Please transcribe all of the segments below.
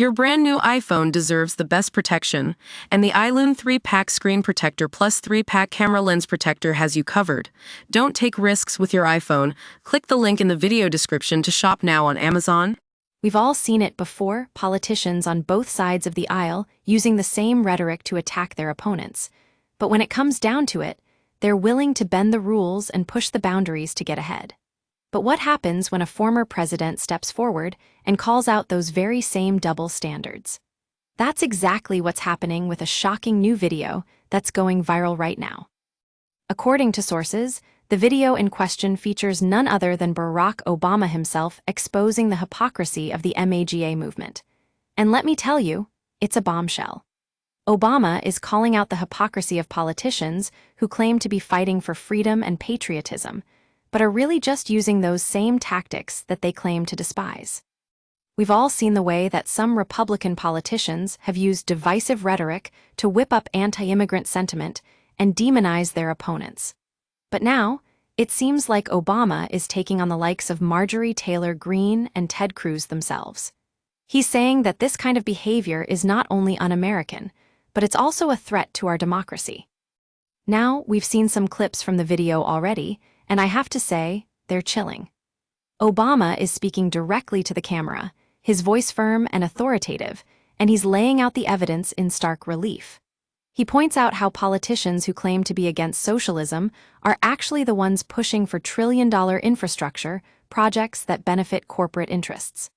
Your brand new iPhone deserves the best protection, and the iLune 3-pack screen protector plus 3-pack camera lens protector has you covered. Don't take risks with your iPhone. Click the link in the video description to shop now on Amazon. We've all seen it before, politicians on both sides of the aisle using the same rhetoric to attack their opponents. But when it comes down to it, they're willing to bend the rules and push the boundaries to get ahead. But what happens when a former president steps forward and calls out those very same double standards? That's exactly what's happening with a shocking new video that's going viral right now. According to sources, the video in question features none other than Barack Obama himself exposing the hypocrisy of the MAGA movement. And let me tell you, it's a bombshell. Obama is calling out the hypocrisy of politicians who claim to be fighting for freedom and patriotism, but are really just using those same tactics that they claim to despise. We've all seen the way that some Republican politicians have used divisive rhetoric to whip up anti-immigrant sentiment and demonize their opponents. But now, it seems like Obama is taking on the likes of Marjorie Taylor Greene and Ted Cruz themselves. He's saying that this kind of behavior is not only un-American, but it's also a threat to our democracy. Now, we've seen some clips from the video already, and I have to say, they're chilling. Obama is speaking directly to the camera, his voice firm and authoritative, and he's laying out the evidence in stark relief. He points out how politicians who claim to be against socialism are actually the ones pushing for trillion-dollar infrastructure projects that benefit corporate interests.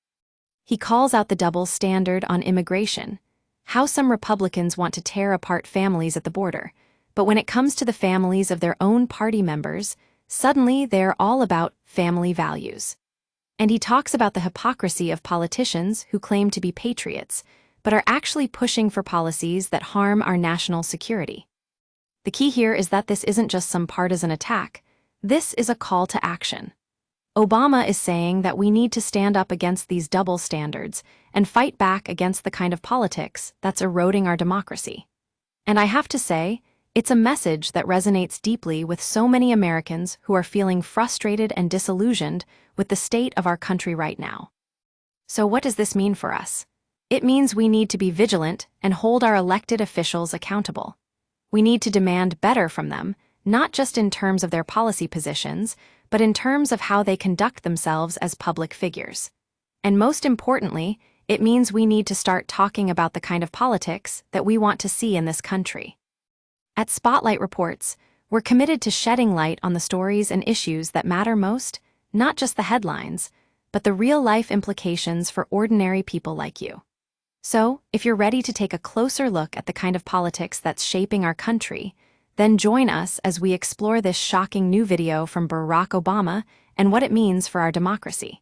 He calls out the double standard on immigration, how some Republicans want to tear apart families at the border, but when it comes to the families of their own party members, suddenly they're all about family values. And he talks about the hypocrisy of politicians who claim to be patriots, but are actually pushing for policies that harm our national security. The key here is that this isn't just some partisan attack. This is a call to action. Obama is saying that we need to stand up against these double standards and fight back against the kind of politics that's eroding our democracy. And I have to say, it's a message that resonates deeply with so many Americans who are feeling frustrated and disillusioned with the state of our country right now. So what does this mean for us? It means we need to be vigilant and hold our elected officials accountable. We need to demand better from them, not just in terms of their policy positions, but in terms of how they conduct themselves as public figures. And most importantly, it means we need to start talking about the kind of politics that we want to see in this country. At Spotlight Reports, we're committed to shedding light on the stories and issues that matter most, not just the headlines, but the real-life implications for ordinary people like you. So, if you're ready to take a closer look at the kind of politics that's shaping our country, then join us as we explore this shocking new video from Barack Obama and what it means for our democracy.